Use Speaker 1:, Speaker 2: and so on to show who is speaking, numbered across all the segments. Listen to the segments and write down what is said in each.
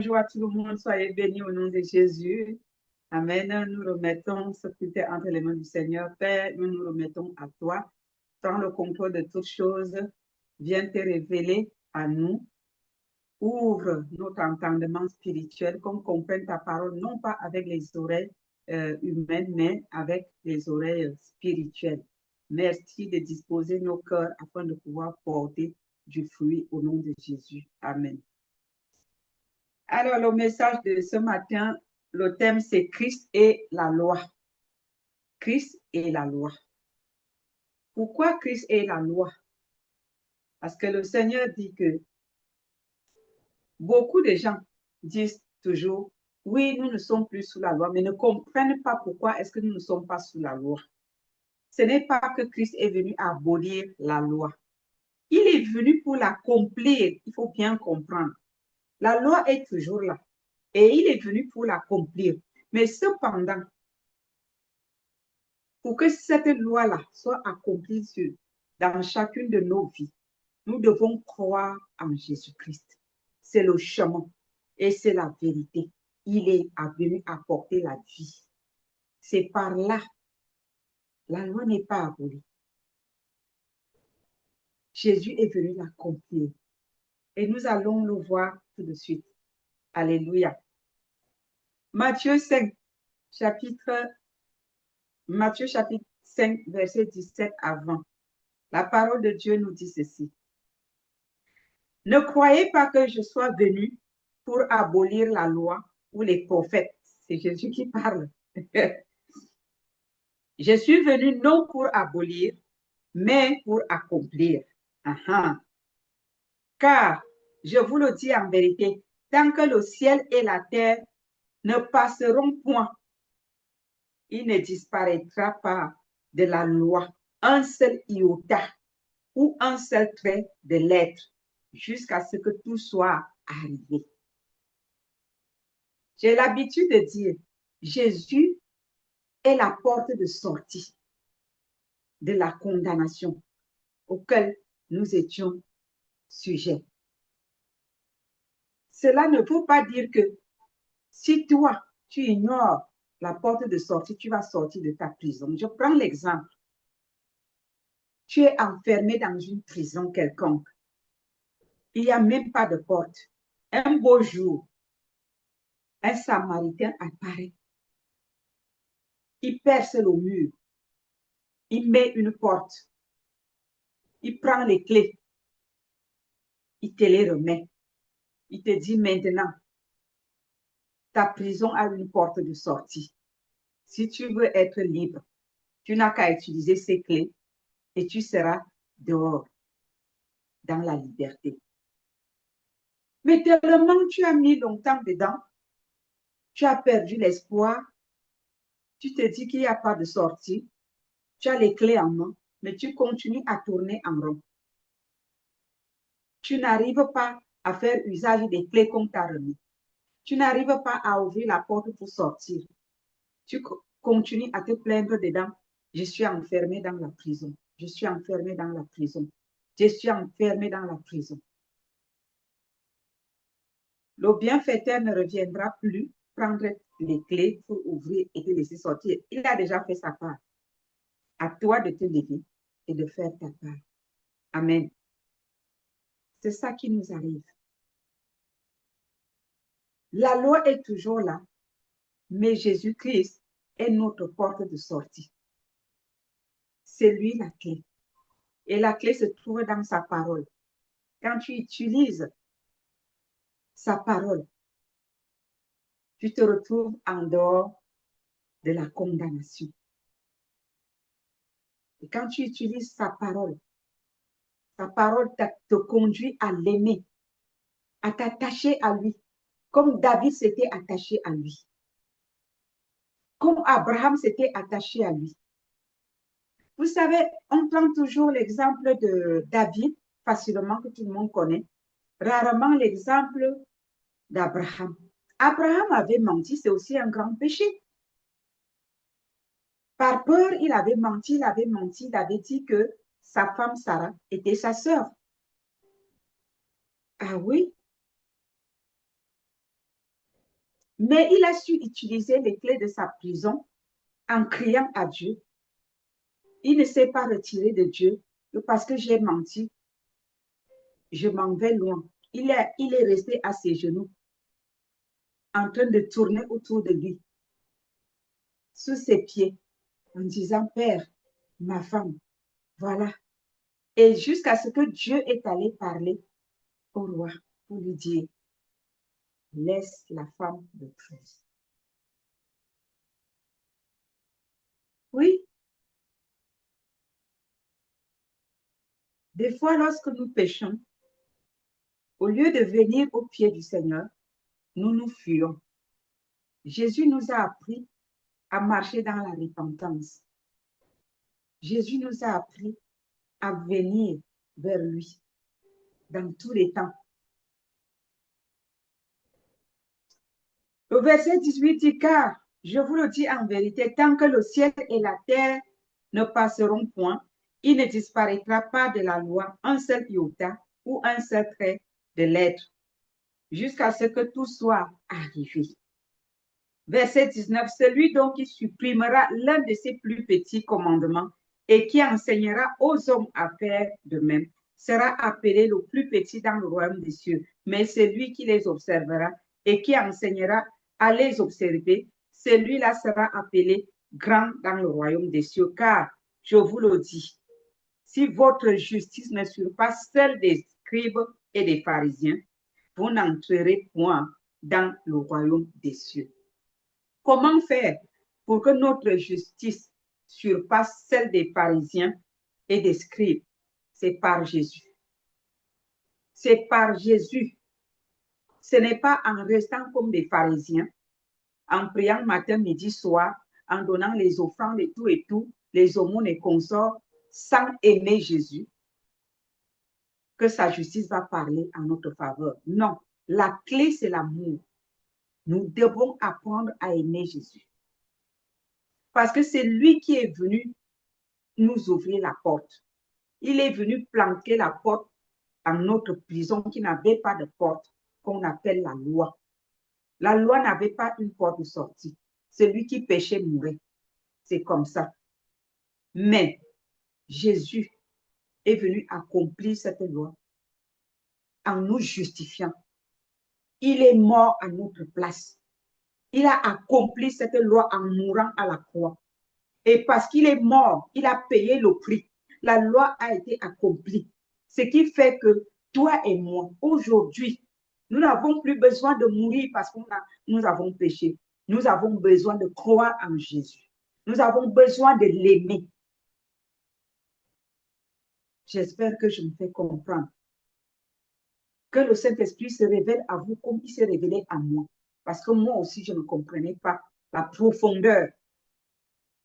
Speaker 1: Bonjour à tout le monde, soyez bénis au nom de Jésus. Amen. Nous remettons ce qui était entre les mains du Seigneur. Père, nous nous remettons à toi. Prends le contrôle de toutes choses. Viens te révéler à nous. Ouvre notre entendement spirituel, qu'on comprenne ta parole, non pas avec les oreilles humaines, mais avec les oreilles spirituelles. Merci de disposer nos cœurs afin de pouvoir porter du fruit au nom de Jésus. Amen. Alors, le message de ce matin, le thème, c'est Christ et la loi. Christ et la loi. Pourquoi Christ et la loi? Parce que le Seigneur dit que beaucoup de gens disent toujours, oui, nous ne sommes plus sous la loi, mais ne comprennent pas pourquoi est-ce que nous ne sommes pas sous la loi. Ce n'est pas que Christ est venu abolir la loi. Il est venu pour l'accomplir. Il faut bien comprendre. La loi est toujours là. Et il est venu pour l'accomplir. Mais cependant, pour que cette loi-là soit accomplie dans chacune de nos vies, nous devons croire en Jésus-Christ. C'est le chemin et c'est la vérité. Il est venu apporter la vie. C'est par là. La loi n'est pas abolie. Jésus est venu l'accomplir. Et nous allons le voir tout de suite. Alléluia. Matthieu 5, chapitre 5, verset 17 à 20. La parole de Dieu nous dit ceci. Ne croyez pas que je sois venu pour abolir la loi ou les prophètes. C'est Jésus qui parle. Je suis venu non pour abolir, mais pour accomplir. Aha. Car, je vous le dis en vérité, tant que le ciel et la terre ne passeront point, il ne disparaîtra pas de la loi un seul iota ou un seul trait de lettre jusqu'à ce que tout soit arrivé. J'ai l'habitude de dire, Jésus est la porte de sortie de la condamnation auquel nous étions sujets. Cela ne veut pas dire que si toi, tu ignores la porte de sortie, tu vas sortir de ta prison. Je prends l'exemple. Tu es enfermé dans une prison quelconque. Il n'y a même pas de porte. Un beau jour, un Samaritain apparaît. Il perce le mur. Il met une porte. Il prend les clés. Il te les remet. Il te dit maintenant, ta prison a une porte de sortie. Si tu veux être libre, tu n'as qu'à utiliser ces clés et tu seras dehors, dans la liberté. Mais tellement tu as mis longtemps dedans, tu as perdu l'espoir, tu te dis qu'il n'y a pas de sortie, tu as les clés en main, mais tu continues à tourner en rond. Tu n'arrives pas à faire usage des clés qu'on t'a remis. Tu n'arrives pas à ouvrir la porte pour sortir. Tu continues à te plaindre dedans. Je suis enfermé dans la prison. Je suis enfermé dans la prison. Je suis enfermé dans la prison. Le bienfaiteur ne reviendra plus prendre les clés pour ouvrir et te laisser sortir. Il a déjà fait sa part. À toi de te lever et de faire ta part. Amen. C'est ça qui nous arrive. La loi est toujours là, mais Jésus-Christ est notre porte de sortie. C'est lui la clé. Et la clé se trouve dans sa parole. Quand tu utilises sa parole, tu te retrouves en dehors de la condamnation. Et quand tu utilises sa parole te conduit à l'aimer, à t'attacher à lui, comme David s'était attaché à lui, comme Abraham s'était attaché à lui. Vous savez, on prend toujours l'exemple de David, facilement, que tout le monde connaît, rarement l'exemple d'Abraham. Abraham avait menti, c'est aussi un grand péché. Par peur, il avait menti, il avait dit que sa femme Sarah était sa sœur. Ah oui, Mais il a su utiliser les clés de sa prison en criant à Dieu. Il ne s'est pas retiré de Dieu parce que j'ai menti. Je m'en vais loin. Il est resté à ses genoux, en train de tourner autour de lui, sous ses pieds, en disant, Père, ma femme, voilà. Et jusqu'à ce que Dieu est allé parler au roi pour lui dire, laisse la femme de Christ. Oui, des fois, lorsque nous péchons, au lieu de venir au pied du Seigneur, nous nous fuyons. Jésus nous a appris à marcher dans la repentance. Jésus nous a appris à venir vers lui dans tous les temps. Le verset 18 dit, car je vous le dis en vérité, tant que le ciel et la terre ne passeront point, il ne disparaîtra pas de la loi un seul iota ou un seul trait de lettre, jusqu'à ce que tout soit arrivé. Verset 19, celui donc qui supprimera l'un de ses plus petits commandements et qui enseignera aux hommes à faire de même, sera appelé le plus petit dans le royaume des cieux. Mais celui qui les observera et qui enseignera à les observer, celui-là sera appelé grand dans le royaume des cieux. Car, je vous le dis, si votre justice ne surpasse celle des scribes et des pharisiens, vous n'entrerez point dans le royaume des cieux. Comment faire pour que notre justice surpasse celle des pharisiens et des scribes? C'est par Jésus. C'est par Jésus. Ce n'est pas en restant comme des pharisiens, en priant matin, midi, soir, en donnant les offrandes et tout, les aumônes et consorts, sans aimer Jésus, que sa justice va parler en notre faveur. Non, la clé, c'est l'amour. Nous devons apprendre à aimer Jésus. Parce que c'est lui qui est venu nous ouvrir la porte. Il est venu planquer la porte en notre prison qui n'avait pas de porte, qu'on appelle la loi. La loi n'avait pas une porte de sortie. Celui qui péchait mourait. C'est comme ça. Mais Jésus est venu accomplir cette loi en nous justifiant. Il est mort à notre place. Il a accompli cette loi en mourant à la croix. Et parce qu'il est mort, il a payé le prix. La loi a été accomplie. Ce qui fait que toi et moi, aujourd'hui, nous n'avons plus besoin de mourir parce que nous avons péché. Nous avons besoin de croire en Jésus. Nous avons besoin de l'aimer. J'espère que je me fais comprendre. Que le Saint-Esprit se révèle à vous comme il s'est révélé à moi. Parce que moi aussi, je ne comprenais pas la profondeur.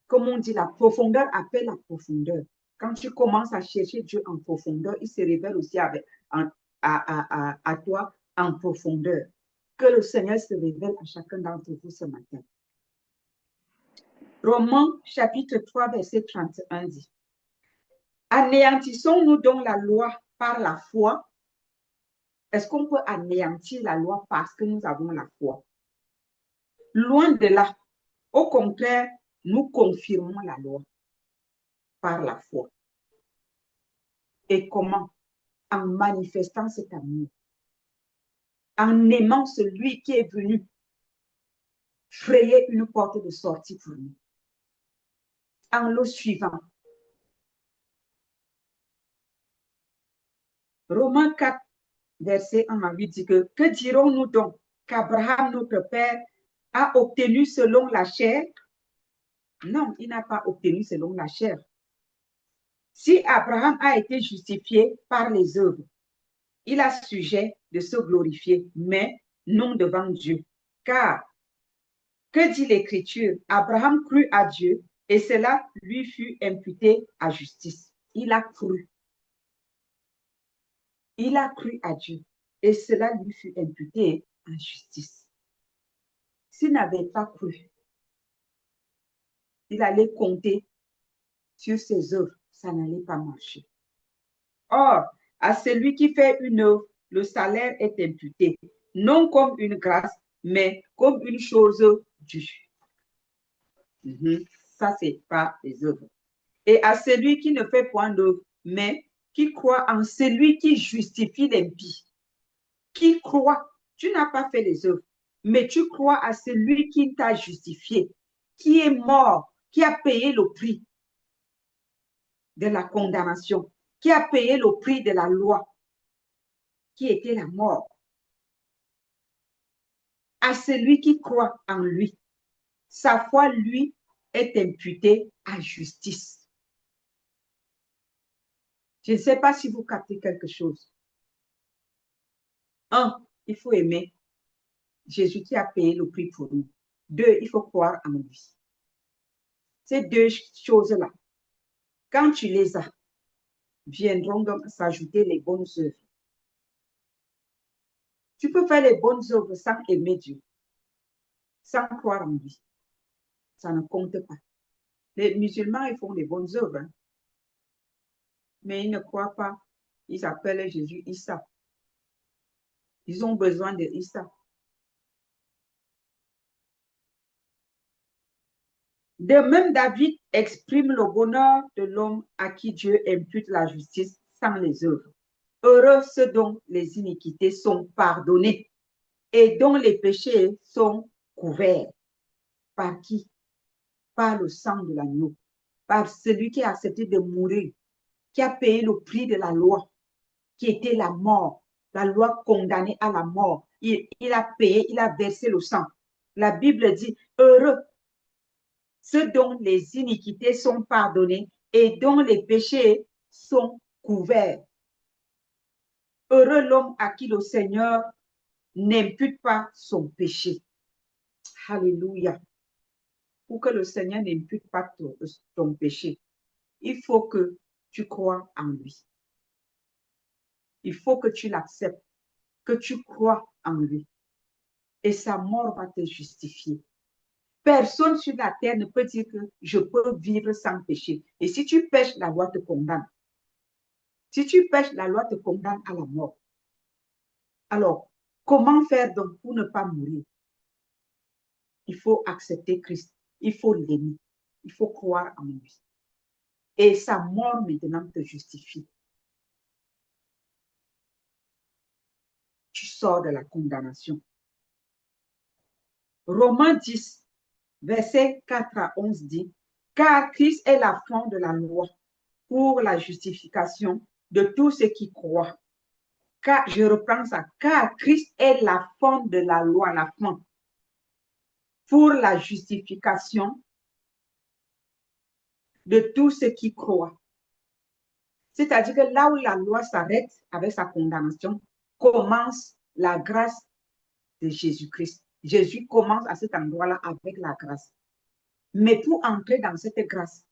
Speaker 1: Comme on dit, la profondeur appelle la profondeur. Quand tu commences à chercher Dieu en profondeur, il se révèle aussi à toi en profondeur. Que le Seigneur se révèle à chacun d'entre vous ce matin. Romains chapitre 3, verset 31 dit, anéantissons-nous donc la loi par la foi? Est-ce qu'on peut anéantir la loi parce que nous avons la foi? Loin de là. Au contraire, nous confirmons la loi par la foi. Et comment? En manifestant cet amour. En aimant celui qui est venu frayer une porte de sortie pour nous. En le suivant. Romains 4, verset 1 à 8 dit que dirons-nous donc? Qu'Abraham, notre père, a obtenu selon la chair? Non, il n'a pas obtenu selon la chair. Si Abraham a été justifié par les œuvres, il a sujet de se glorifier, mais non devant Dieu. Car, que dit l'Écriture? Abraham crut à Dieu et cela lui fut imputé à justice. Il a cru. Il a cru à Dieu et cela lui fut imputé à justice. S'il n'avait pas cru, il allait compter sur ses œuvres, ça n'allait pas marcher. Or, à celui qui fait une œuvre, le salaire est imputé, non comme une grâce, mais comme une chose due. Ça, c'est pas les œuvres. Et à celui qui ne fait point d'œuvre, mais qui croit en celui qui justifie l'impie. Qui croit, tu n'as pas fait les œuvres, mais tu crois à celui qui t'a justifié, qui est mort, qui a payé le prix de la condamnation, qui a payé le prix de la loi, qui était la mort. À celui qui croit en lui, sa foi, lui, est imputée à justice. Je ne sais pas si vous captez quelque chose. Un, il faut aimer Jésus qui a payé le prix pour nous. Deux, il faut croire en lui. Ces deux choses-là, quand tu les as, viendront donc s'ajouter les bonnes œuvres. Tu peux faire les bonnes œuvres sans aimer Dieu, sans croire en lui. Ça ne compte pas. Les musulmans, ils font des bonnes œuvres, hein, mais ils ne croient pas. Ils appellent Jésus Issa. Ils ont besoin de Issa. De même, David exprime le bonheur de l'homme à qui Dieu impute la justice sans les œuvres. Heureux ceux dont les iniquités sont pardonnées et dont les péchés sont couverts. Par qui? Par le sang de l'agneau, par celui qui a accepté de mourir, qui a payé le prix de la loi, qui était la mort, la loi condamnée à la mort. Il a payé, il a versé le sang. La Bible dit, heureux ceux dont les iniquités sont pardonnées et dont les péchés sont couverts. Heureux l'homme à qui le Seigneur n'impute pas son péché. Alléluia. Pour que le Seigneur n'impute pas ton péché, il faut que tu crois en lui. Il faut que tu l'acceptes, que tu crois en lui. Et sa mort va te justifier. Personne sur la terre ne peut dire que je peux vivre sans péché. Et si tu pêches, la loi te condamne. Si tu pêches, la loi te condamne à la mort. Alors, comment faire donc pour ne pas mourir? Il faut accepter Christ. Il faut l'aimer. Il faut croire en lui. Et sa mort maintenant te justifie. Tu sors de la condamnation. Romains 10, versets 4 à 11 dit, car Christ est la fin de la loi pour la justification de tous ceux qui croient. Car, je reprends ça, car Christ est la fin de la loi, la fin, pour la justification de tous ceux qui croient. C'est-à-dire que là où la loi s'arrête avec sa condamnation, commence la grâce de Jésus-Christ. Jésus commence à cet endroit-là avec la grâce. Mais pour entrer dans cette grâce,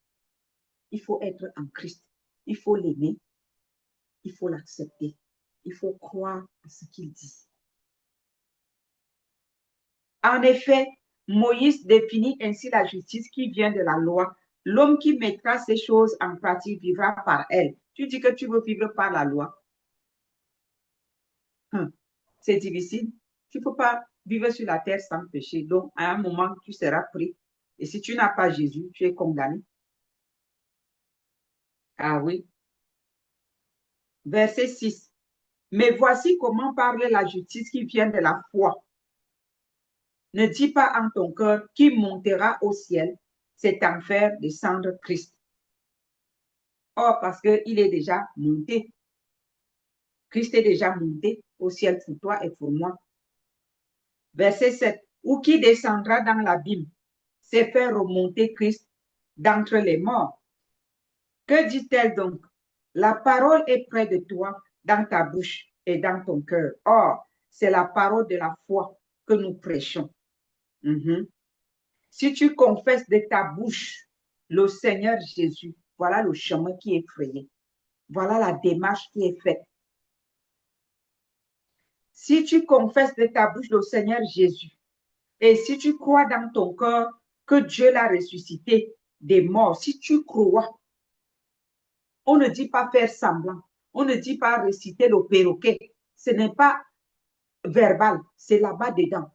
Speaker 1: il faut être en Christ. Il faut l'aimer. Il faut l'accepter. Il faut croire à ce qu'il dit. En effet, Moïse définit ainsi la justice qui vient de la loi. L'homme qui mettra ces choses en pratique vivra par elle. Tu dis que tu veux vivre par la loi. C'est difficile. Tu ne peux pas vivre sur la terre sans péché. Donc, à un moment, tu seras pris. Et si tu n'as pas Jésus, tu es condamné. Ah oui. Verset 6. Mais voici comment parle la justice qui vient de la foi. Ne dis pas en ton cœur qui montera au ciel, c'est en faire descendre Christ. Or, parce qu'il est déjà monté. Christ est déjà monté au ciel pour toi et pour moi. Verset 7. Ou qui descendra dans l'abîme, c'est faire remonter Christ d'entre les morts. Que dit-elle donc? La parole est près de toi, dans ta bouche et dans ton cœur. Or, c'est la parole de la foi que nous prêchons. Si tu confesses de ta bouche le Seigneur Jésus, voilà le chemin qui est frayé. Voilà la démarche qui est faite. Si tu confesses de ta bouche le Seigneur Jésus, et si tu crois dans ton cœur que Dieu l'a ressuscité des morts, si tu crois, on ne dit pas faire semblant, on ne dit pas réciter le perroquet, ce n'est pas verbal, c'est là-bas dedans.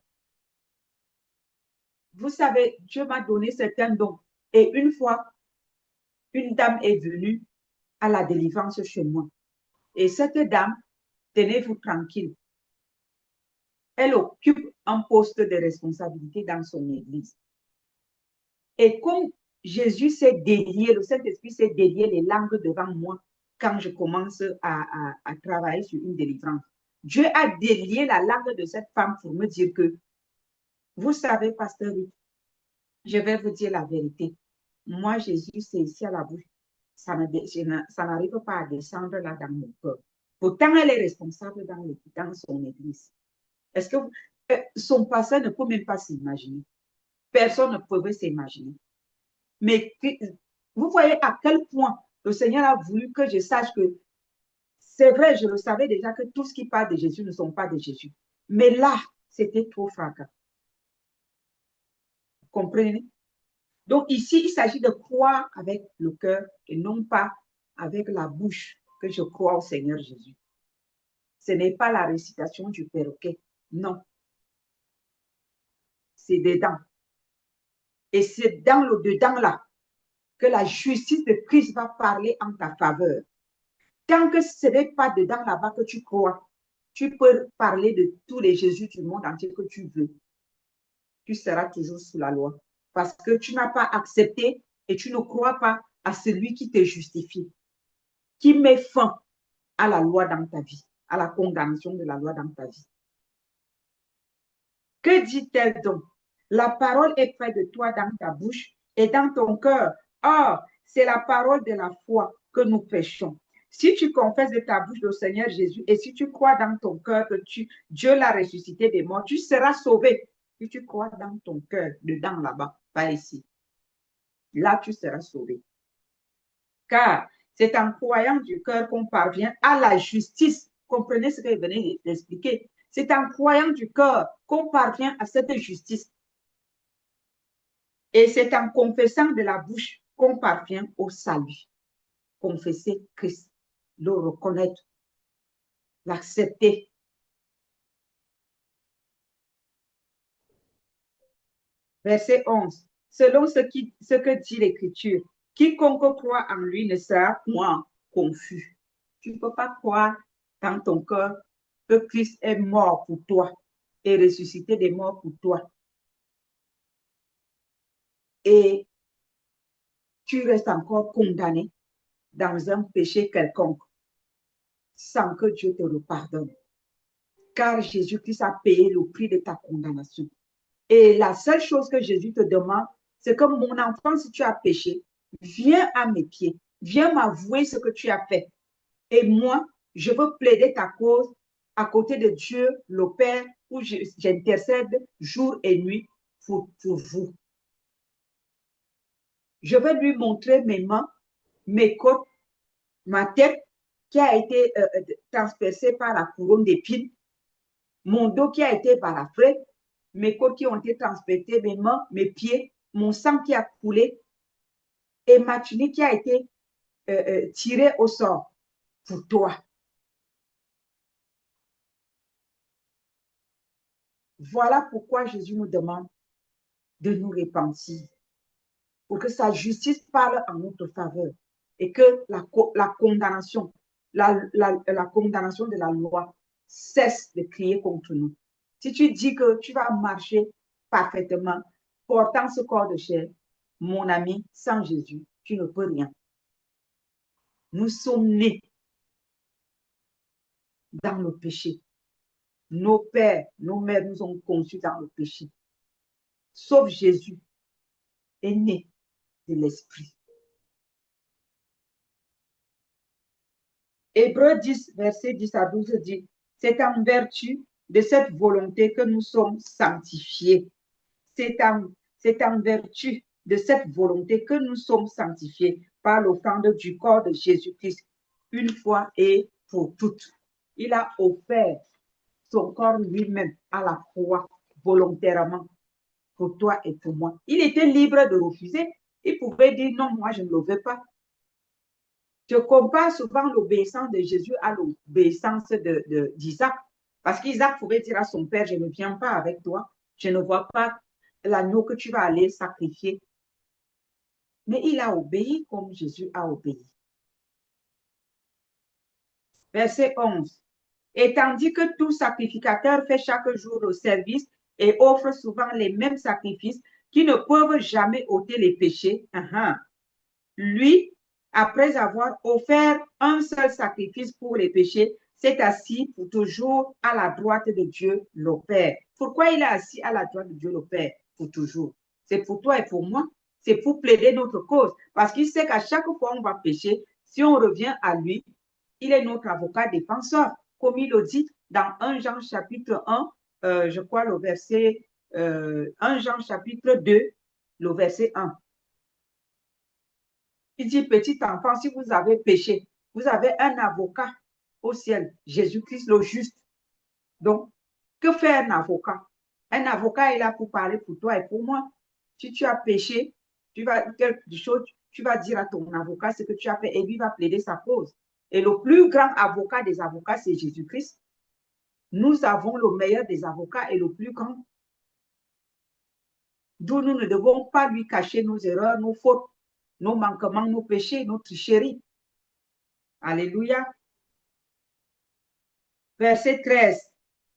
Speaker 1: vous savez, Dieu m'a donné certains dons. Et une fois, une dame est venue à la délivrance chez moi. Et cette dame, tenez-vous tranquille, elle occupe un poste de responsabilité dans son église. Et comme Jésus s'est délié, le Saint-Esprit s'est délié les langues devant moi quand je commence à travailler sur une délivrance. Dieu a délié la langue de cette femme pour me dire que, vous savez, pasteur, je vais vous dire la vérité. Moi, Jésus, c'est ici à la bouche. Ça n'arrive pas à descendre là dans mon cœur. Pourtant, elle est responsable dans son église. Est-ce que son pasteur ne peut même pas s'imaginer? Personne ne pouvait s'imaginer. Mais vous voyez à quel point le Seigneur a voulu que je sache que c'est vrai, je le savais déjà que tout ce qui parle de Jésus ne sont pas de Jésus. Mais là, c'était trop fracas. Vous comprenez? Donc ici, il s'agit de croire avec le cœur et non pas avec la bouche que je crois au Seigneur Jésus. Ce n'est pas la récitation du perroquet. Non. C'est dedans. Et c'est dans le dedans-là que la justice de Christ va parler en ta faveur. Tant que ce n'est pas dedans là-bas que tu crois, tu peux parler de tous les Jésus du monde entier que tu veux. Tu seras toujours sous la loi. Parce que tu n'as pas accepté et tu ne crois pas à celui qui te justifie, qui met fin à la loi dans ta vie, à la condamnation de la loi dans ta vie. Que dit-elle donc? La parole est près de toi dans ta bouche et dans ton cœur. Or, c'est la parole de la foi que nous prêchons. Si tu confesses de ta bouche le Seigneur Jésus et si tu crois dans ton cœur que Dieu l'a ressuscité des morts, tu seras sauvé. Si tu crois dans ton cœur, dedans là-bas, pas ici. Là, tu seras sauvé. Car c'est en croyant du cœur qu'on parvient à la justice. Comprenez ce que je venais d'expliquer. C'est en croyant du cœur qu'on parvient à cette justice. Et c'est en confessant de la bouche qu'on parvient au salut. Confesser Christ, le reconnaître, l'accepter. Verset 11. Selon ce que dit l'Écriture, quiconque croit en lui ne sera point confus. Tu ne peux pas croire dans ton cœur que Christ est mort pour toi et ressuscité des morts pour toi. Et tu restes encore condamné dans un péché quelconque sans que Dieu te le pardonne. Car Jésus-Christ a payé le prix de ta condamnation. Et la seule chose que Jésus te demande, c'est que mon enfant, si tu as péché, viens à mes pieds, viens m'avouer ce que tu as fait. Et moi, je veux plaider ta cause à côté de Dieu, le Père, où j'intercède jour et nuit pour vous. Je vais lui montrer mes mains, mes côtes, ma tête qui a été transpercée par la couronne d'épines, mon dos qui a été balafré, mes côtes qui ont été transpercées, mes mains, mes pieds, mon sang qui a coulé et ma tunique qui a été tirée au sort pour toi. Voilà pourquoi Jésus nous demande de nous repentir, pour que sa justice parle en notre faveur et que la condamnation, la condamnation de la loi cesse de crier contre nous. Si tu dis que tu vas marcher parfaitement, portant ce corps de chair, mon ami, sans Jésus, tu ne peux rien. Nous sommes nés dans le péché. Nos pères, nos mères nous ont conçus dans le péché. Sauf Jésus est né de l'Esprit. Hébreux 10, verset 10 à 12 dit, c'est en vertu de cette volonté que nous sommes sanctifiés. C'est en vertu de cette volonté que nous sommes sanctifiés par l'offrande du corps de Jésus-Christ, une fois et pour toutes. Il a offert son corps lui-même à la croix volontairement pour toi et pour moi. Il était libre de refuser. Il pouvait dire non, moi je ne le veux pas. Je compare souvent l'obéissance de Jésus à l'obéissance d'Isaac. Parce qu'Isaac pouvait dire à son père, je ne viens pas avec toi. Je ne vois pas l'agneau que tu vas aller sacrifier. Mais il a obéi comme Jésus a obéi. Verset 11. Et tandis que tout sacrificateur fait chaque jour le service et offre souvent les mêmes sacrifices qui ne peuvent jamais ôter les péchés, lui, après avoir offert un seul sacrifice pour les péchés, s'est assis pour toujours à la droite de Dieu le Père. Pourquoi il est assis à la droite de Dieu le Père pour toujours? C'est pour toi et pour moi. C'est pour plaider notre cause. Parce qu'il sait qu'à chaque fois on va pécher, si on revient à lui, il est notre avocat défenseur. Comme il le dit dans 1 Jean chapitre 1, je crois le verset 1 Jean chapitre 2, le verset 1. Il dit, petit enfant, si vous avez péché, vous avez un avocat au ciel, Jésus-Christ le juste. Donc, que fait un avocat? Un avocat est là pour parler pour toi et pour moi. Si tu as péché, tu vas dire à ton avocat ce que tu as fait et lui va plaider sa cause. Et le plus grand avocat des avocats, c'est Jésus-Christ. Nous avons le meilleur des avocats et le plus grand. D'où nous ne devons pas lui cacher nos erreurs, nos fautes, nos manquements, nos péchés, nos tricheries. Alléluia. Verset 13.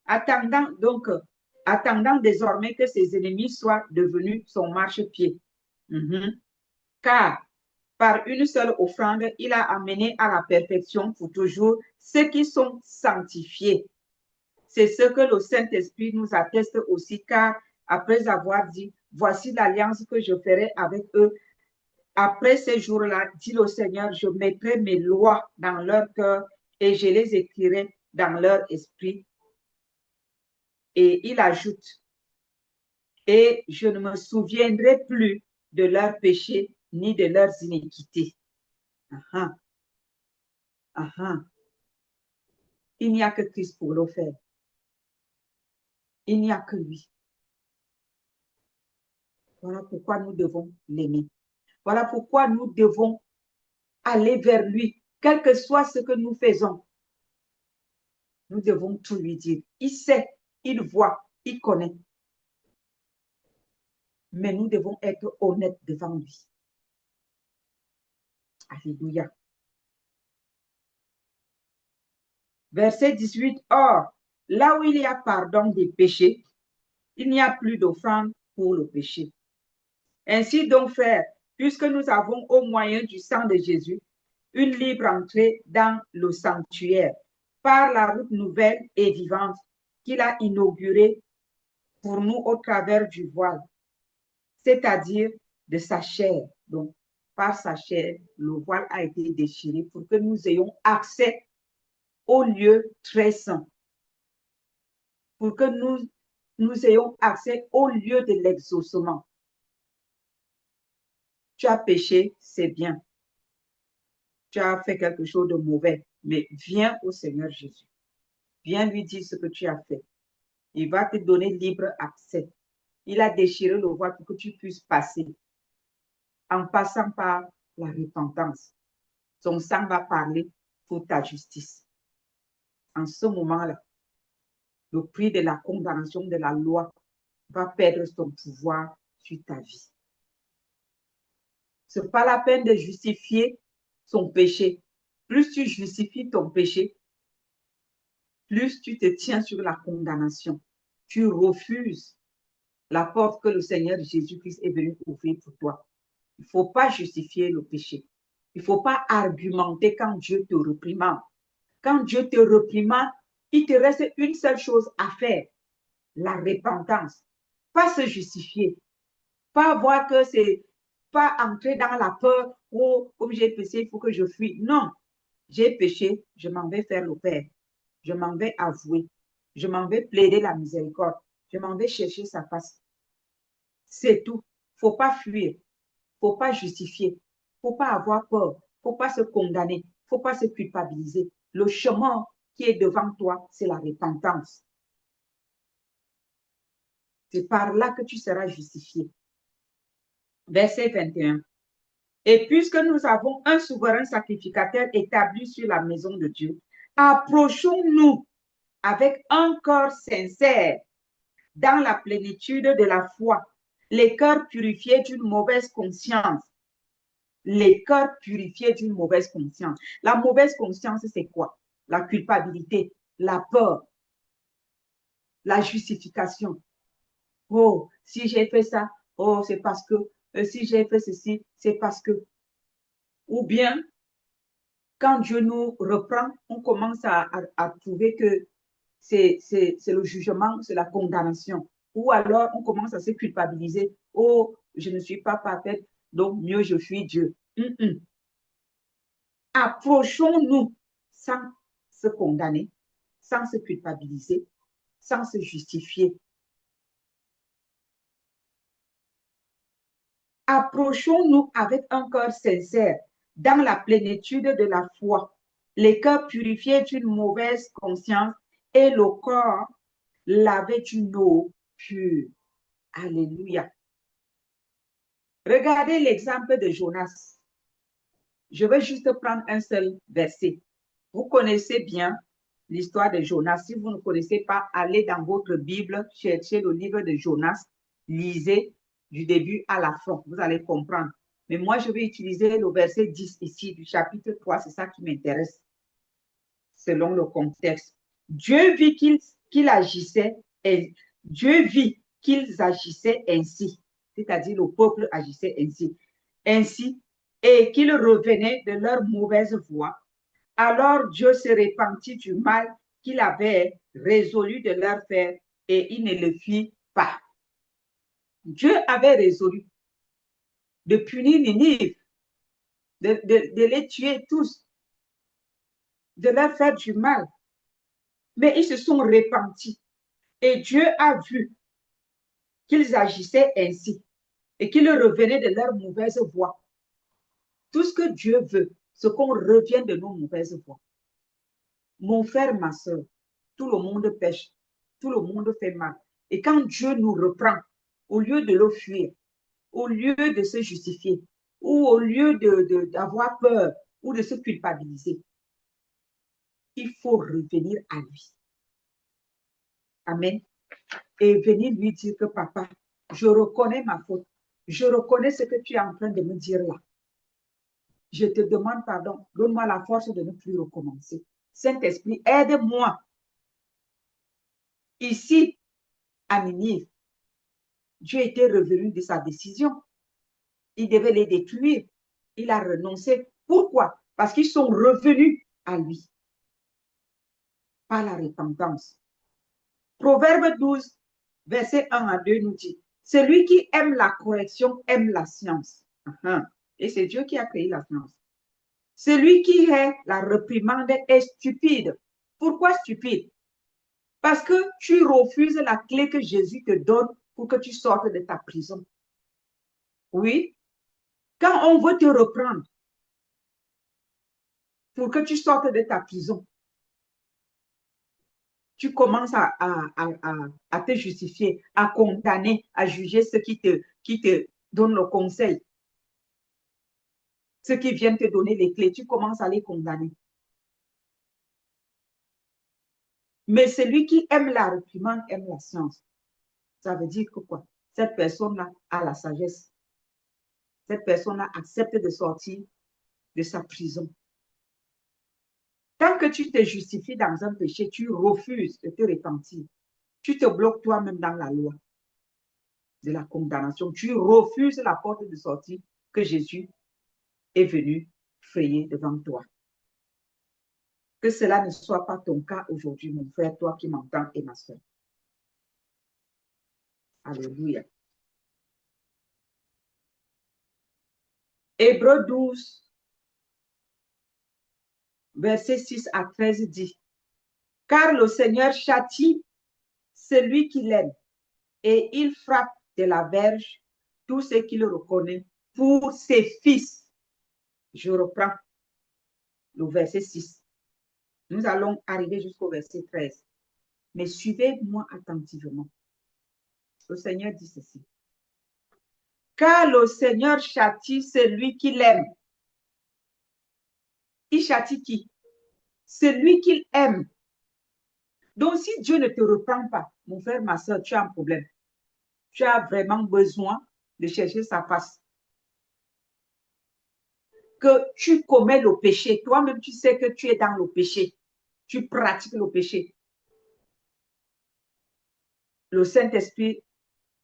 Speaker 1: Attendant désormais que ses ennemis soient devenus son marchepied. Car par une seule offrande, il a amené à la perfection pour toujours ceux qui sont sanctifiés. C'est ce que le Saint-Esprit nous atteste aussi, car après avoir dit, voici l'alliance que je ferai avec eux. Après ces jours-là, dit le Seigneur, je mettrai mes lois dans leur cœur et je les écrirai dans leur esprit. Et il ajoute, et je ne me souviendrai plus de leurs péchés ni de leurs iniquités. Il n'y a que Christ pour le faire. Il n'y a que lui. Voilà pourquoi nous devons l'aimer. Voilà pourquoi nous devons aller vers lui, quel que soit ce que nous faisons. Nous devons tout lui dire. Il sait, il voit, il connaît. Mais nous devons être honnêtes devant lui. Alléluia. Verset 18. Or, là où il y a pardon des péchés, il n'y a plus d'offrande pour le péché. Ainsi donc, frères, puisque nous avons au moyen du sang de Jésus une libre entrée dans le sanctuaire par la route nouvelle et vivante qu'il a inaugurée pour nous au travers du voile, c'est-à-dire de sa chair. Donc, par sa chair, le voile a été déchiré pour que nous ayons accès au lieu très saint, pour que nous ayons accès au lieu de l'exaucement. Tu as péché, c'est bien. Tu as fait quelque chose de mauvais, mais viens au Seigneur Jésus. Viens lui dire ce que tu as fait. Il va te donner libre accès. Il a déchiré le voile pour que tu puisses passer en passant par la repentance. Son sang va parler pour ta justice. En ce moment-là, le prix de la condamnation de la loi va perdre son pouvoir sur ta vie. Ce n'est pas la peine de justifier son péché. Plus tu justifies ton péché, plus tu te tiens sur la condamnation. Tu refuses la porte que le Seigneur Jésus-Christ est venu ouvrir pour toi. Il ne faut pas justifier le péché. Il ne faut pas argumenter quand Dieu te réprimande. Quand Dieu te réprimande, il te reste une seule chose à faire, la repentance. Pas se justifier. Pas voir que c'est, pas entrer dans la peur, oh, comme j'ai péché, il faut que je fuis. Non, j'ai péché, je m'en vais faire le Père. Je m'en vais avouer. Je m'en vais plaider la miséricorde. Je m'en vais chercher sa face. C'est tout. Il ne faut pas fuir. Il ne faut pas justifier. Il ne faut pas avoir peur. Il ne faut pas se condamner. Il ne faut pas se culpabiliser. Le chemin qui est devant toi, c'est la repentance. C'est par là que tu seras justifié. Verset 21. Et puisque nous avons un souverain sacrificateur établi sur la maison de Dieu, approchons-nous avec un corps sincère dans la plénitude de la foi, Les cœurs purifiés d'une mauvaise conscience. Les cœurs purifiés d'une mauvaise conscience. La mauvaise conscience, c'est quoi? La culpabilité, la peur, la justification. Oh, si j'ai fait ça, oh, c'est parce que, si j'ai fait ceci, c'est parce que. Ou bien, quand Dieu nous reprend, on commence à trouver que c'est le jugement, c'est la condamnation. Ou alors, on commence à se culpabiliser. Oh, je ne suis pas parfaite, donc mieux je fuis Dieu. Approchons-nous sans se condamner, sans se culpabiliser, sans se justifier. Approchons-nous avec un cœur sincère, dans la plénitude de la foi, les cœurs purifiés d'une mauvaise conscience et le corps lavé d'une eau pure. Alléluia. Regardez l'exemple de Jonas. Je vais juste prendre un seul verset. Vous connaissez bien l'histoire de Jonas. Si vous ne connaissez pas, allez dans votre Bible, cherchez le livre de Jonas, lisez du début à la fin. Vous allez comprendre. Mais moi, je vais utiliser le verset 10 ici du chapitre 3. C'est ça qui m'intéresse, selon le contexte. Dieu vit qu'il agissait et Dieu vit qu'ils agissaient ainsi, c'est-à-dire le peuple agissait ainsi, et qu'ils revenaient de leur mauvaise voie. Alors Dieu se repentit du mal qu'il avait résolu de leur faire et il ne le fit pas. Dieu avait résolu de punir Ninive, de les tuer tous, de leur faire du mal. Mais ils se sont repentis et Dieu a vu qu'ils agissaient ainsi et qu'ils revenaient de leur mauvaise voie. Tout ce que Dieu veut, c'est qu'on revienne de nos mauvaises voies. Mon frère, ma soeur, tout le monde pêche, tout le monde fait mal. Et quand Dieu nous reprend, au lieu de le fuir, au lieu de se justifier, ou au lieu d'avoir peur ou de se culpabiliser, il faut revenir à lui. Amen. Et venir lui dire que papa, je reconnais ma faute. Je reconnais ce que tu es en train de me dire là. Je te demande pardon. Donne-moi la force de ne plus recommencer. Saint-Esprit, aide-moi. Ici, à Ninive, Dieu était revenu de sa décision. Il devait les détruire. Il a renoncé. Pourquoi? Parce qu'ils sont revenus à lui. Par la repentance. Proverbe 12, verset 1 à 2 nous dit, celui qui aime la correction aime la science. Et c'est Dieu qui a créé la science. Celui qui hait la réprimande est stupide. Pourquoi stupide? Parce que tu refuses la clé que Jésus te donne pour que tu sortes de ta prison. Oui, quand on veut te reprendre pour que tu sortes de ta prison, tu commences à te justifier, à condamner, à juger ceux qui te donnent le conseil. Ceux qui viennent te donner les clés, tu commences à les condamner. Mais celui qui aime la réprimande aime la science. Ça veut dire que quoi? Cette personne-là a la sagesse. Cette personne-là accepte de sortir de sa prison. Tant que tu te justifies dans un péché, tu refuses de te repentir. Tu te bloques toi-même dans la loi de la condamnation. Tu refuses la porte de sortie que Jésus est venu frayer devant toi. Que cela ne soit pas ton cas aujourd'hui, mon frère, toi qui m'entends et ma soeur. Alléluia. Hébreux 12, verset 6 à 13 dit, car le Seigneur châtie celui qui l'aime et il frappe de la verge tous ceux qui le reconnaissent pour ses fils. Je reprends le verset 6. Nous allons arriver jusqu'au verset 13. Mais suivez-moi attentivement. Le Seigneur dit ceci. Car le Seigneur châtie celui qui l'aime. Il châtie qui? Celui qu'il aime. Donc, si Dieu ne te reprend pas, mon frère, ma soeur, tu as un problème. tu as vraiment besoin de chercher sa face. Que tu commets le péché, toi-même tu sais que tu es dans le péché, tu pratiques le péché. Le Saint-Esprit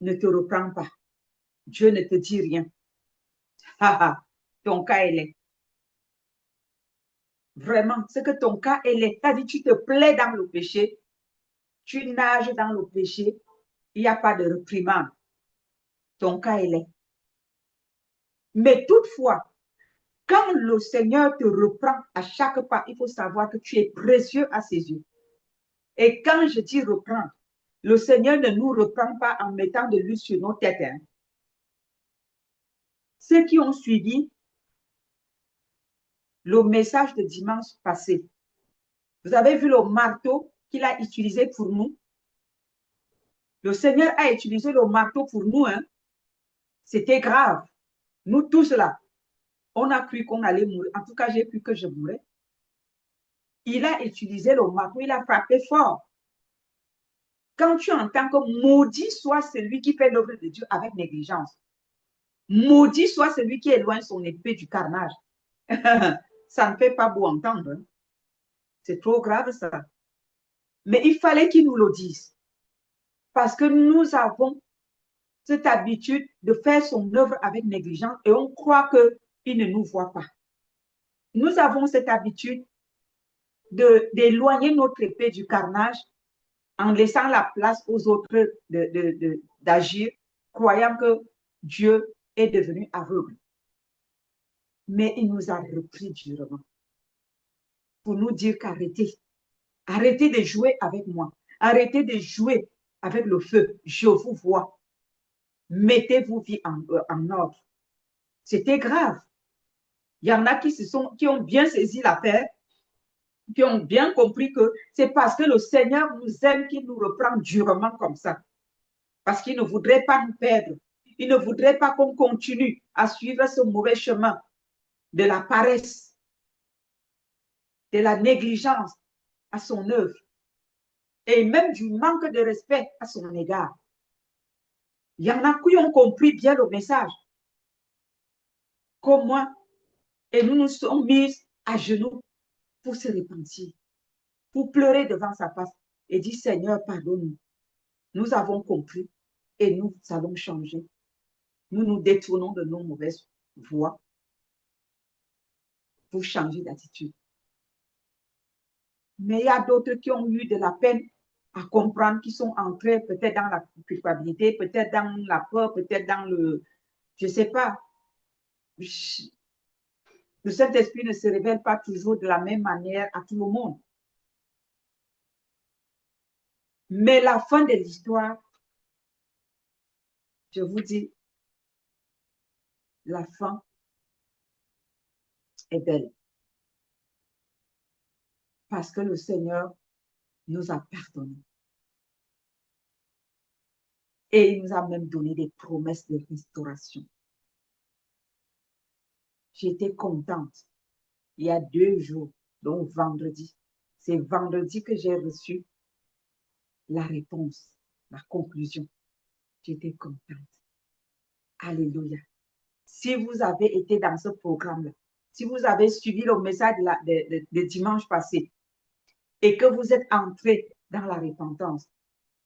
Speaker 1: ne te reprend pas. Dieu ne te dit rien. Ton cas est laid. Vraiment, c'est que ton cas est laid. C'est-à-dire, tu te plais dans le péché, tu nages dans le péché, il n'y a pas de réprimande. Ton cas est laid. Mais toutefois, quand le Seigneur te reprend à chaque pas, il faut savoir que tu es précieux à ses yeux. Et quand je dis reprendre, le Seigneur ne nous reprend pas en mettant de l'huile sur nos têtes. Hein. Ceux qui ont suivi le message de dimanche passé, vous avez vu le marteau qu'il a utilisé pour nous. Le Seigneur a utilisé le marteau pour nous. Hein. C'était grave. Nous tous là, on a cru qu'on allait mourir. En tout cas, j'ai cru que je mourrais. Il a utilisé le marteau, il a frappé fort. Quand tu entends que maudit soit celui qui fait l'œuvre de Dieu avec négligence, maudit soit celui qui éloigne son épée du carnage, ça ne fait pas beau entendre. Hein. C'est trop grave ça. Mais il fallait qu'il nous le dise. Parce que nous avons cette habitude de faire son œuvre avec négligence et on croit qu'il ne nous voit pas. Nous avons cette habitude d'éloigner notre épée du carnage en laissant la place aux autres d'agir, croyant que Dieu est devenu aveugle. Mais il nous a repris durement pour nous dire qu'arrêtez. Arrêtez de jouer avec moi. Arrêtez de jouer avec le feu. Je vous vois. Mettez vos vies en ordre. C'était grave. Il y en a qui ont bien saisi l'affaire, qui ont bien compris que c'est parce que le Seigneur nous aime qu'il nous reprend durement comme ça. Parce qu'il ne voudrait pas nous perdre. Il ne voudrait pas qu'on continue à suivre ce mauvais chemin de la paresse, de la négligence à son œuvre et même du manque de respect à son égard. Il y en a qui ont compris bien le message. Comme moi, et nous nous sommes mis à genoux pour se repentir, pour pleurer devant sa face et dire Seigneur, pardonne-nous. Nous avons compris et nous allons changer. Nous nous détournons de nos mauvaises voies pour changer d'attitude. Mais il y a d'autres qui ont eu de la peine à comprendre, qui sont entrés peut-être dans la culpabilité, peut-être dans la peur, peut-être dans le... Je ne sais pas. Le Saint-Esprit ne se révèle pas toujours de la même manière à tout le monde. Mais la fin de l'histoire, je vous dis, la fin est belle. Parce que le Seigneur nous a pardonné. Et il nous a même donné des promesses de restauration. J'étais contente. Il y a 2 jours, donc vendredi. C'est vendredi que j'ai reçu la réponse, la conclusion. J'étais contente. Alléluia. Si vous avez été dans ce programme-là, si vous avez suivi le message de dimanche passé et que vous êtes entré dans la repentance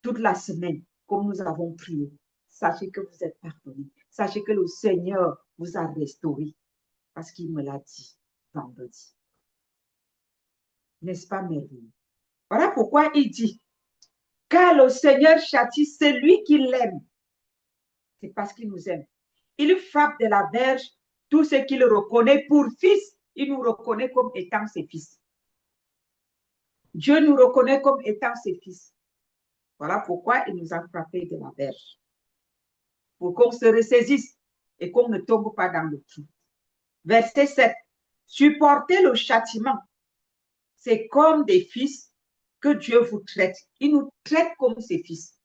Speaker 1: toute la semaine, comme nous avons prié, sachez que vous êtes pardonné. Sachez que le Seigneur vous a restauré parce qu'il me l'a dit vendredi. N'est-ce pas merveilleux? Voilà pourquoi il dit, car le Seigneur châtie celui qui l'aime. C'est parce qu'il nous aime. Il frappe de la verge tout ce qu'il reconnaît pour fils. Il nous reconnaît comme étant ses fils. Dieu nous reconnaît comme étant ses fils. Voilà pourquoi il nous a frappé de la verge. Pour qu'on se ressaisisse et qu'on ne tombe pas dans le trou. Verset 7. Supportez le châtiment. C'est comme des fils que Dieu vous traite. Il nous traite comme ses fils.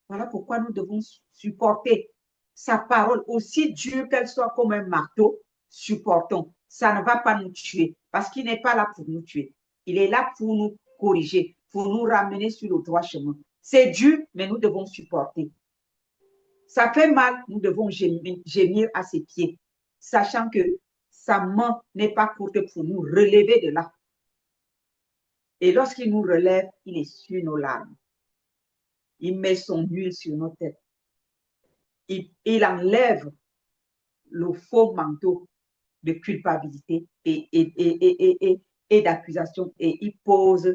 Speaker 1: Voilà pourquoi nous devons supporter sa parole, aussi dure qu'elle soit comme un marteau, supportons. Ça ne va pas nous tuer parce qu'il n'est pas là pour nous tuer. Il est là pour nous corriger, pour nous ramener sur le droit chemin. C'est dur, mais nous devons supporter. Ça fait mal, nous devons gémir à ses pieds, sachant que sa main n'est pas courte pour nous relever de là. Et lorsqu'il nous relève, il essuie nos larmes. Il met son huile sur nos têtes. Il enlève le faux manteau de culpabilité et d'accusation et il pose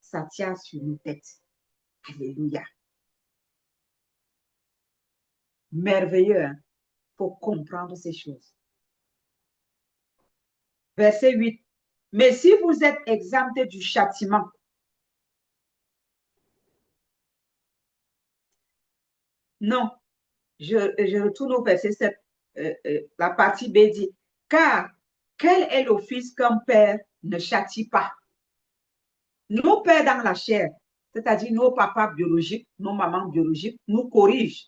Speaker 1: sa tiare sur nos têtes. Alléluia. Merveilleux, hein? Faut comprendre ces choses. Verset 8. Mais si vous êtes exemptés du châtiment, non, je retourne au verset 7, la partie B dit, car quel est l'office qu'un père ne châtie pas? Nos pères dans la chair, c'est-à-dire nos papas biologiques, nos mamans biologiques, nous corrigent,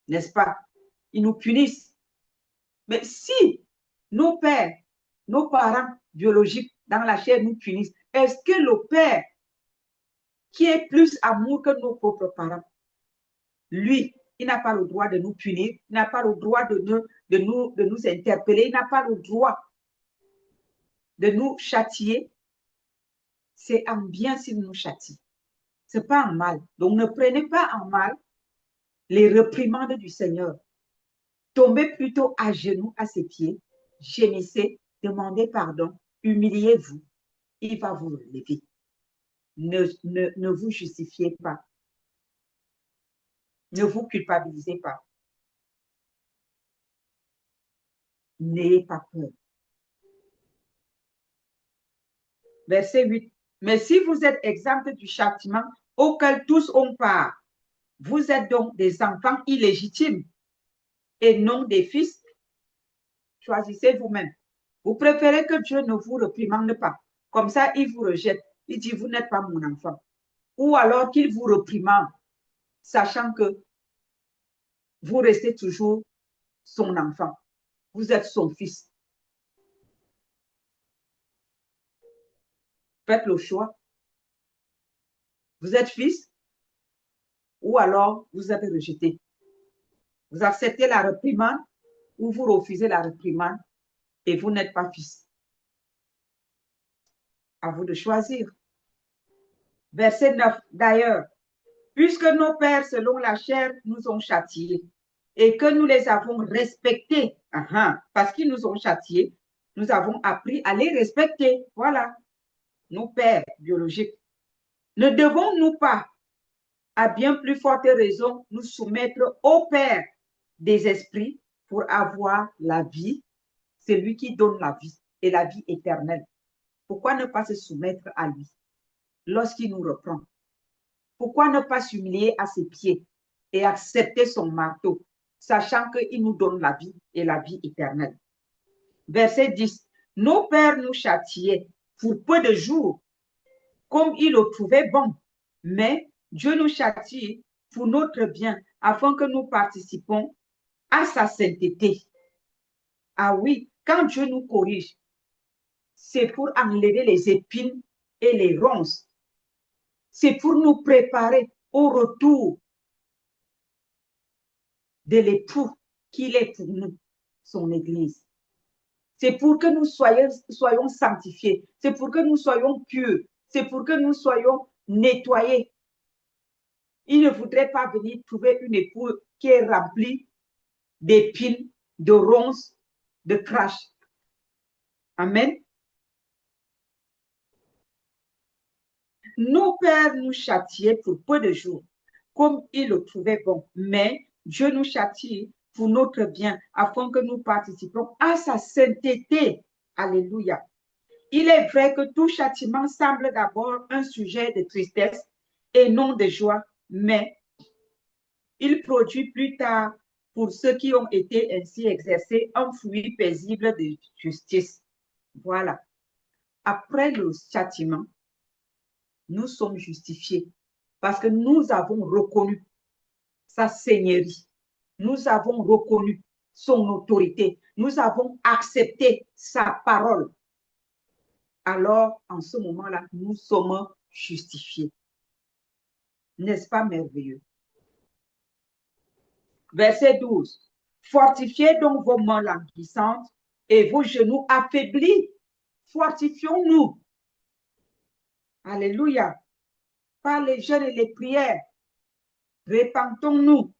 Speaker 1: n'est-ce pas? Ils nous punissent. Mais si nos pères, nos parents biologiques dans la chair nous punissent, est-ce que le père qui est plus amour que nos propres parents, lui, il n'a pas le droit de nous punir, il n'a pas le droit de nous interpeller, il n'a pas le droit de nous châtier? C'est en bien s'il nous châtie. Ce n'est pas en mal. Donc ne prenez pas en mal les réprimandes du Seigneur. Tombez plutôt à genoux à ses pieds, gémissez, demandez pardon, humiliez-vous. Il va vous relever. Ne vous justifiez pas. Ne vous culpabilisez pas. N'ayez pas peur. Verset 8. Mais si vous êtes exempts du châtiment auquel tous ont part, vous êtes donc des enfants illégitimes et non des fils. Choisissez vous-même. Vous préférez que Dieu ne vous réprimande pas. Comme ça, il vous rejette. Il dit, vous n'êtes pas mon enfant. Ou alors qu'il vous réprimande, sachant que vous restez toujours son enfant. Vous êtes son fils. Faites le choix. Vous êtes fils ou alors vous êtes rejeté. Vous acceptez la réprimande ou vous refusez la réprimande et vous n'êtes pas fils. À vous de choisir. Verset 9. D'ailleurs, puisque nos pères, selon la chair, nous ont châtiés et que nous les avons respectés, parce qu'ils nous ont châtiés, nous avons appris à les respecter. Voilà, nos pères biologiques. Ne devons-nous pas, à bien plus forte raison, nous soumettre au Père des esprits pour avoir la vie? C'est lui qui donne la vie et la vie éternelle. Pourquoi ne pas se soumettre à lui lorsqu'il nous reprend? Pourquoi ne pas s'humilier à ses pieds et accepter son marteau, sachant qu'il nous donne la vie et la vie éternelle? Verset 10. Nos pères nous châtiaient pour peu de jours, comme ils le trouvaient bon, mais Dieu nous châtie pour notre bien, afin que nous participons à sa sainteté. Ah oui, quand Dieu nous corrige, c'est pour enlever les épines et les ronces. C'est pour nous préparer au retour de l'époux qu'il est pour nous, son Église. C'est pour que nous soyons sanctifiés. C'est pour que nous soyons purs. C'est pour que nous soyons nettoyés. Il ne voudrait pas venir trouver une épouse qui est remplie d'épines, de ronces, de crash. Amen. Nos pères nous châtiaient pour peu de jours, comme ils le trouvaient bon. Mais Dieu nous châtie pour notre bien, afin que nous participons à sa sainteté. Alléluia. Il est vrai que tout châtiment semble d'abord un sujet de tristesse et non de joie, mais il produit plus tard, pour ceux qui ont été ainsi exercés, un fruit paisible de justice. Voilà. Après le châtiment, nous sommes justifiés parce que nous avons reconnu sa seigneurie. Nous avons reconnu son autorité. Nous avons accepté sa parole. Alors, en ce moment-là, nous sommes justifiés. N'est-ce pas merveilleux? Verset 12. Fortifiez donc vos mains languissantes et vos genoux affaiblis. Fortifions-nous. Alléluia. Par les jeûnes et les prières, répentons-nous.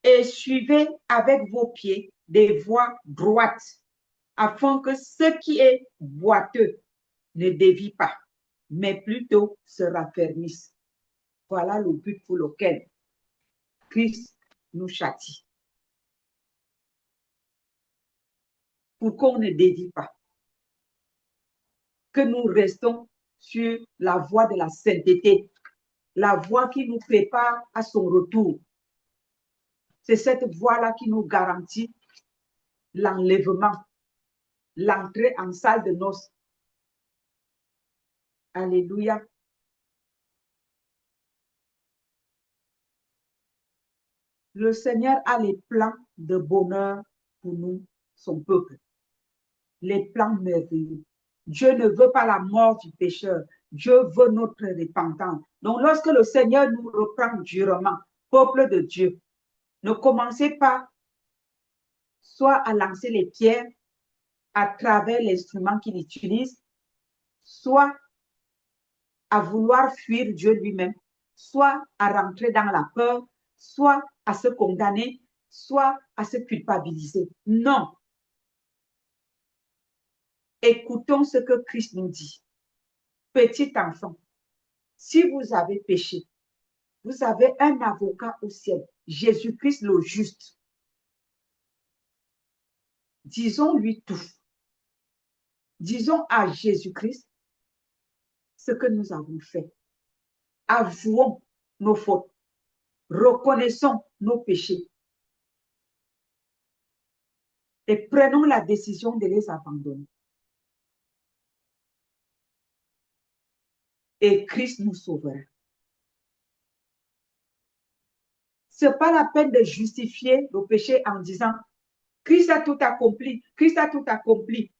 Speaker 1: Et suivez avec vos pieds des voies droites, afin que ce qui est boiteux ne dévie pas, mais plutôt se raffermisse. Voilà le but pour lequel Christ nous châtie. Pour qu'on ne dévie pas. Que nous restons sur la voie de la sainteté, la voie qui nous prépare à son retour. C'est cette voie-là qui nous garantit l'enlèvement, l'entrée en salle de noces. Alléluia. Le Seigneur a les plans de bonheur pour nous, son peuple. Les plans merveilleux. Dieu ne veut pas la mort du pécheur. Dieu veut notre repentance. Donc, lorsque le Seigneur nous reprend durement, peuple de Dieu, ne commencez pas soit à lancer les pierres à travers l'instrument qu'il utilise, soit à vouloir fuir Dieu lui-même, soit à rentrer dans la peur, soit à se condamner, soit à se culpabiliser. Non. Écoutons ce que Christ nous dit. Petit enfant, si vous avez péché, vous avez un avocat au ciel, Jésus-Christ le juste. Disons-lui tout. Disons à Jésus-Christ ce que nous avons fait. Avouons nos fautes. Reconnaissons nos péchés. Et prenons la décision de les abandonner. Et Christ nous sauvera. Ce n'est pas la peine de justifier le péché en disant Christ a tout accompli, Christ a tout accompli.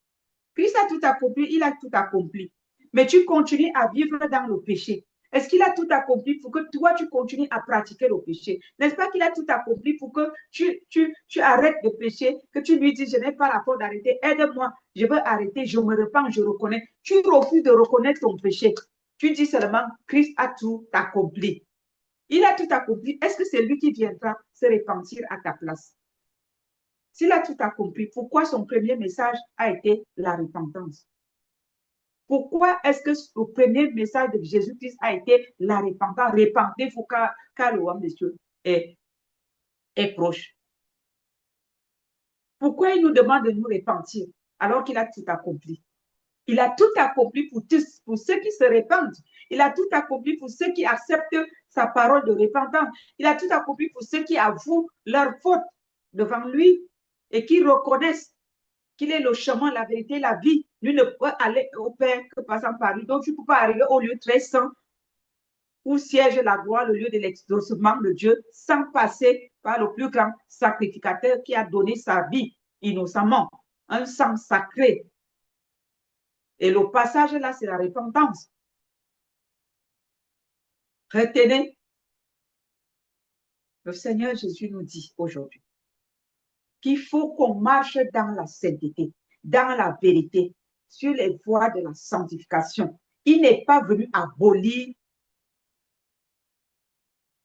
Speaker 1: Christ a tout accompli, il a tout accompli. Mais tu continues à vivre dans le péché. Est-ce qu'il a tout accompli pour que toi, tu continues à pratiquer le péché? N'est-ce pas qu'il a tout accompli pour que tu arrêtes de pécher, que tu lui dis, je n'ai pas la force d'arrêter, aide-moi, je veux arrêter, je me repens, je reconnais. Tu refuses de reconnaître ton péché. Tu dis seulement, Christ a tout accompli. Il a tout accompli. Est-ce que c'est lui qui viendra se repentir à ta place? S'il a tout accompli, pourquoi son premier message a été la repentance? Pourquoi est-ce que le premier message de Jésus-Christ a été la repentance? Repentez-vous car le royaume des cieux est proche. Pourquoi il nous demande de nous repentir alors qu'il a tout accompli? Il a tout accompli pour tous, pour ceux qui se répandent. Il a tout accompli pour ceux qui acceptent sa parole de repentance. Il a tout accompli pour ceux qui avouent leur faute devant lui et qui reconnaissent qu'il est le chemin, la vérité, la vie. Lui ne peut aller au Père que passant par lui. Donc, tu ne peux pas arriver au lieu très saint où siège la gloire, le lieu de l'exaucement de Dieu, sans passer par le plus grand sacrificateur qui a donné sa vie innocemment, un sang sacré. Et le passage là, c'est la repentance. Retenez, le Seigneur Jésus nous dit aujourd'hui qu'il faut qu'on marche dans la sainteté, dans la vérité, sur les voies de la sanctification. Il n'est pas venu abolir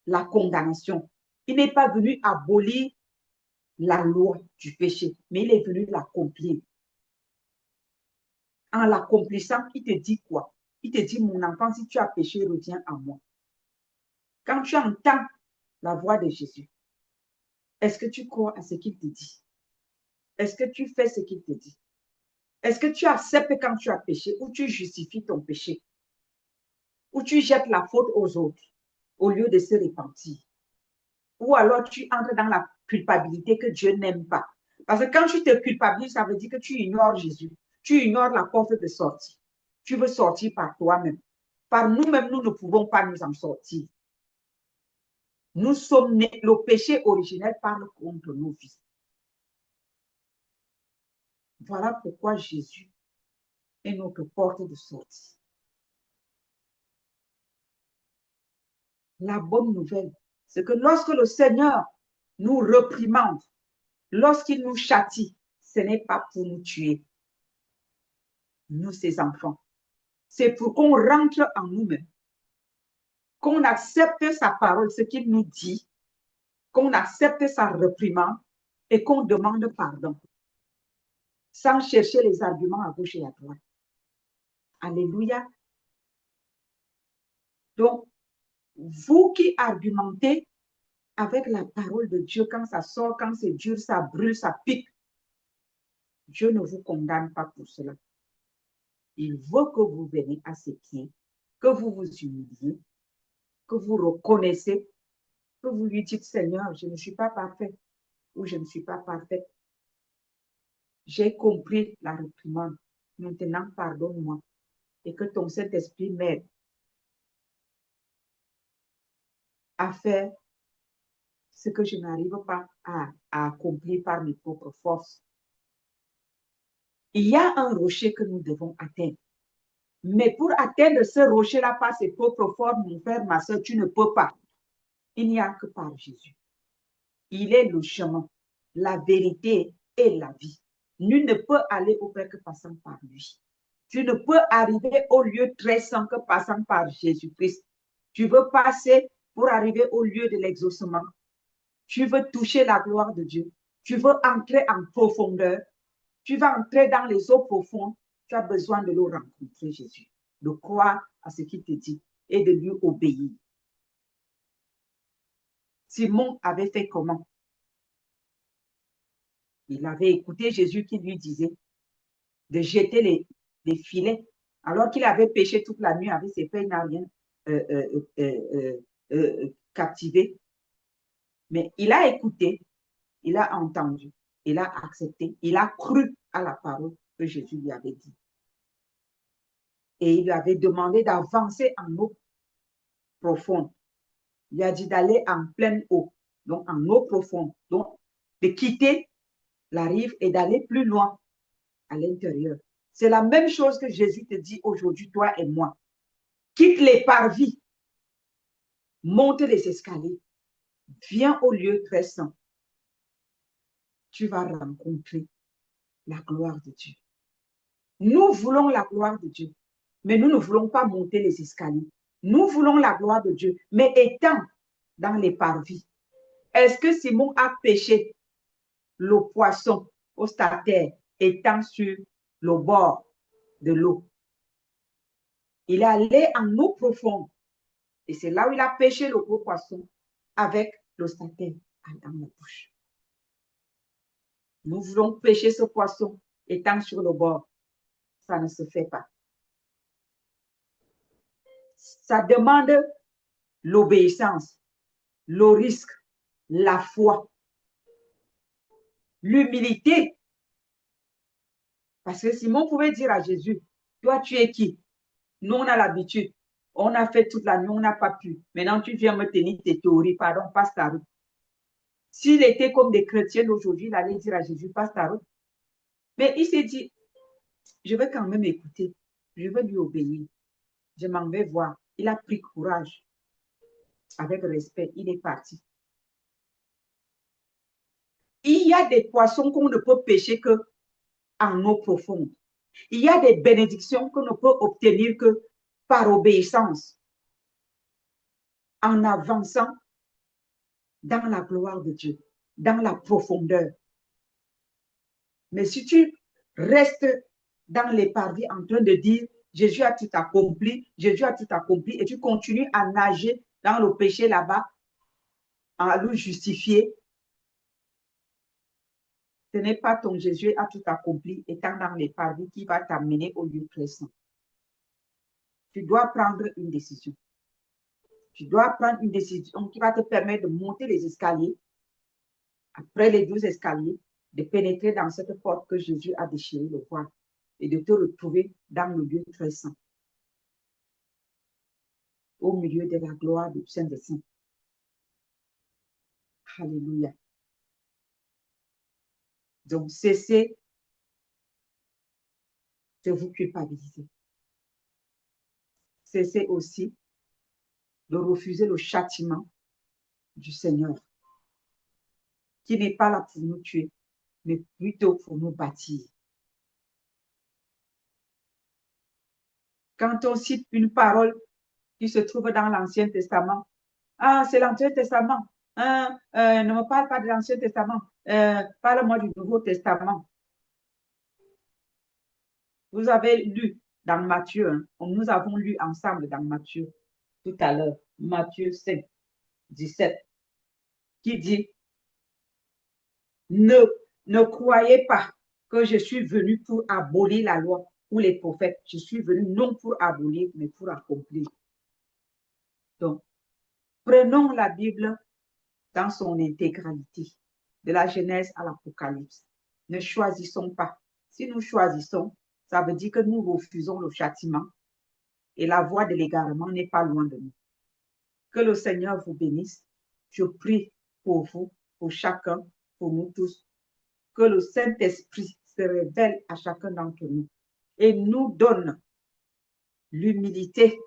Speaker 1: la condamnation. Il n'est pas venu abolir la loi du péché, mais il est venu l'accomplir. En l'accomplissant, il te dit quoi? Il te dit, mon enfant, si tu as péché, reviens à moi. Quand tu entends la voix de Jésus, est-ce que tu crois à ce qu'il te dit? Est-ce que tu fais ce qu'il te dit? Est-ce que tu acceptes quand tu as péché ou tu justifies ton péché? Ou tu jettes la faute aux autres au lieu de se repentir? Ou alors tu entres dans la culpabilité que Dieu n'aime pas. Parce que quand tu te culpabilises, ça veut dire que tu ignores Jésus. Tu ignores la porte de sortie. Tu veux sortir par toi-même. Par nous-mêmes, nous ne pouvons pas nous en sortir. Nous sommes nés, le péché originel parle contre nos vies. Voilà pourquoi Jésus est notre porte de sortie. La bonne nouvelle, c'est que lorsque le Seigneur nous reprimande, lorsqu'il nous châtie, ce n'est pas pour nous tuer, nous ses enfants. C'est pour qu'on rentre en nous-mêmes, qu'on accepte sa parole, ce qu'il nous dit, qu'on accepte sa reprimande et qu'on demande pardon, sans chercher les arguments à gauche et à droite. Alléluia. Donc, vous qui argumentez avec la parole de Dieu, quand ça sort, quand c'est dur, ça brûle, ça pique, Dieu ne vous condamne pas pour cela. Il veut que vous veniez à ses pieds, que vous vous humiliez, que vous reconnaissiez, que vous lui dites, Seigneur, je ne suis pas parfait ou je ne suis pas parfaite. J'ai compris la réprimande. Maintenant, pardonne-moi et que ton Saint-Esprit m'aide à faire ce que je n'arrive pas à accomplir par mes propres forces. Il y a un rocher que nous devons atteindre. Mais pour atteindre ce rocher-là par ses propres forces, mon frère, ma soeur, tu ne peux pas. Il n'y a que par Jésus. Il est le chemin, la vérité et la vie. Nul ne peut aller au Père que passant par lui. Tu ne peux arriver au lieu très saint que passant par Jésus-Christ. Tu veux passer pour arriver au lieu de l'exaucement. Tu veux toucher la gloire de Dieu. Tu veux entrer en profondeur. Tu vas entrer dans les eaux profondes. Tu as besoin de le rencontrer, Jésus. De croire à ce qu'il te dit et de lui obéir. Simon avait fait comment? Il avait écouté Jésus qui lui disait de jeter les filets. Alors qu'il avait pêché toute la nuit avec ses frères, il n'a rien captivé. Mais il a écouté, il a entendu, il a accepté, il a cru à la parole que Jésus lui avait dit. Et il lui avait demandé d'avancer en eau profonde. Il a dit d'aller en pleine eau, donc en eau profonde, donc de quitter la rive et d'aller plus loin à l'intérieur. C'est la même chose que Jésus te dit aujourd'hui, toi et moi. Quitte les parvis, monte les escaliers, viens au lieu très saint. Tu vas rencontrer la gloire de Dieu. Nous voulons la gloire de Dieu, mais nous ne voulons pas monter les escaliers. Nous voulons la gloire de Dieu, mais étant dans les parvis. Est-ce que Simon a pêché le poisson au stataire étant sur le bord de l'eau? Il est allé en eau profonde et c'est là où il a pêché le gros poisson avec le stataire dans la bouche. Nous voulons pêcher ce poisson étant sur le bord. Ça ne se fait pas. Ça demande l'obéissance, le risque, la foi, l'humilité. Parce que Simon pouvait dire à Jésus, toi tu es qui? Nous on a l'habitude, on a fait toute la nuit, on n'a pas pu. Maintenant tu viens me tenir tes théories, pardon, passe ta route. S'il était comme des chrétiens d'aujourd'hui, il allait dire à Jésus, passe ta route. Mais il s'est dit, je vais quand même écouter, je vais lui obéir, je m'en vais voir. Il a pris courage, avec respect, il est parti. Il y a des poissons qu'on ne peut pêcher qu'en eau profonde. Il y a des bénédictions qu'on ne peut obtenir que par obéissance, en avançant dans la gloire de Dieu, dans la profondeur. Mais si tu restes dans les parvis en train de dire Jésus a tout accompli, Jésus a tout accompli, et tu continues à nager dans le péché là-bas, à le justifier, ce n'est pas ton Jésus a tout accompli étant dans les parvis qui va t'amener au lieu très saint. Tu dois prendre une décision. Tu dois prendre une décision qui va te permettre de monter les escaliers, après les 12 escaliers, de pénétrer dans cette porte que Jésus a déchiré le voile et de te retrouver dans le lieu très saint, au milieu de la gloire du Saint des Saints. Alléluia. Donc, cessez de vous culpabiliser. Cessez aussi de refuser le châtiment du Seigneur, qui n'est pas là pour nous tuer, mais plutôt pour nous bâtir. Quand on cite une parole qui se trouve dans l'Ancien Testament, ah, c'est l'Ancien Testament. Hein, ne me parle pas de l'Ancien Testament. Parle-moi du Nouveau Testament. Vous avez lu dans Matthieu, hein, nous avons lu ensemble dans Matthieu tout à l'heure, Matthieu 5, 17, qui dit, ne croyez pas que je suis venu pour abolir la loi ou les prophètes. Je suis venu non pour abolir, mais pour accomplir. Donc, prenons la Bible dans son intégralité, de la Genèse à l'Apocalypse. Ne choisissons pas. Si nous choisissons, ça veut dire que nous refusons le châtiment et la voie de l'égarement n'est pas loin de nous. Que le Seigneur vous bénisse. Je prie pour vous, pour chacun, pour nous tous. Que le Saint-Esprit se révèle à chacun d'entre nous et nous donne l'humilité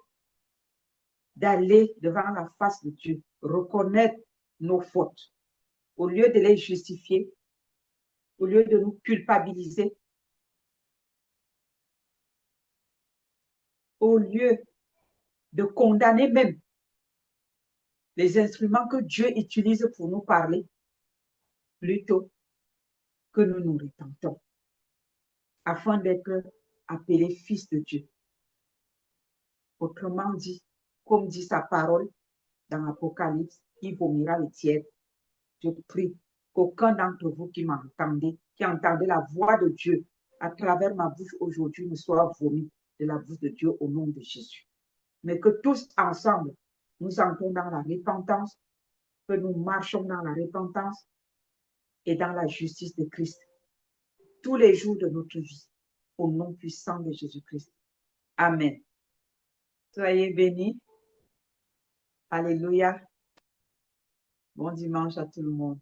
Speaker 1: d'aller devant la face de Dieu, reconnaître nos fautes, au lieu de les justifier, au lieu de nous culpabiliser, au lieu de condamner même les instruments que Dieu utilise pour nous parler, plutôt que nous nous repentons, afin d'être appelés fils de Dieu. Autrement dit, comme dit sa parole dans l'Apocalypse, il vomira le tiède. Je prie qu'aucun d'entre vous qui m'entendez, qui entendez la voix de Dieu à travers ma bouche aujourd'hui, ne soit vomi de la bouche de Dieu au nom de Jésus. Mais que tous ensemble, nous entrons dans la repentance, que nous marchons dans la repentance et dans la justice de Christ tous les jours de notre vie, au nom puissant de Jésus-Christ. Amen. Soyez bénis. Alléluia. Bon dimanche à tout le monde.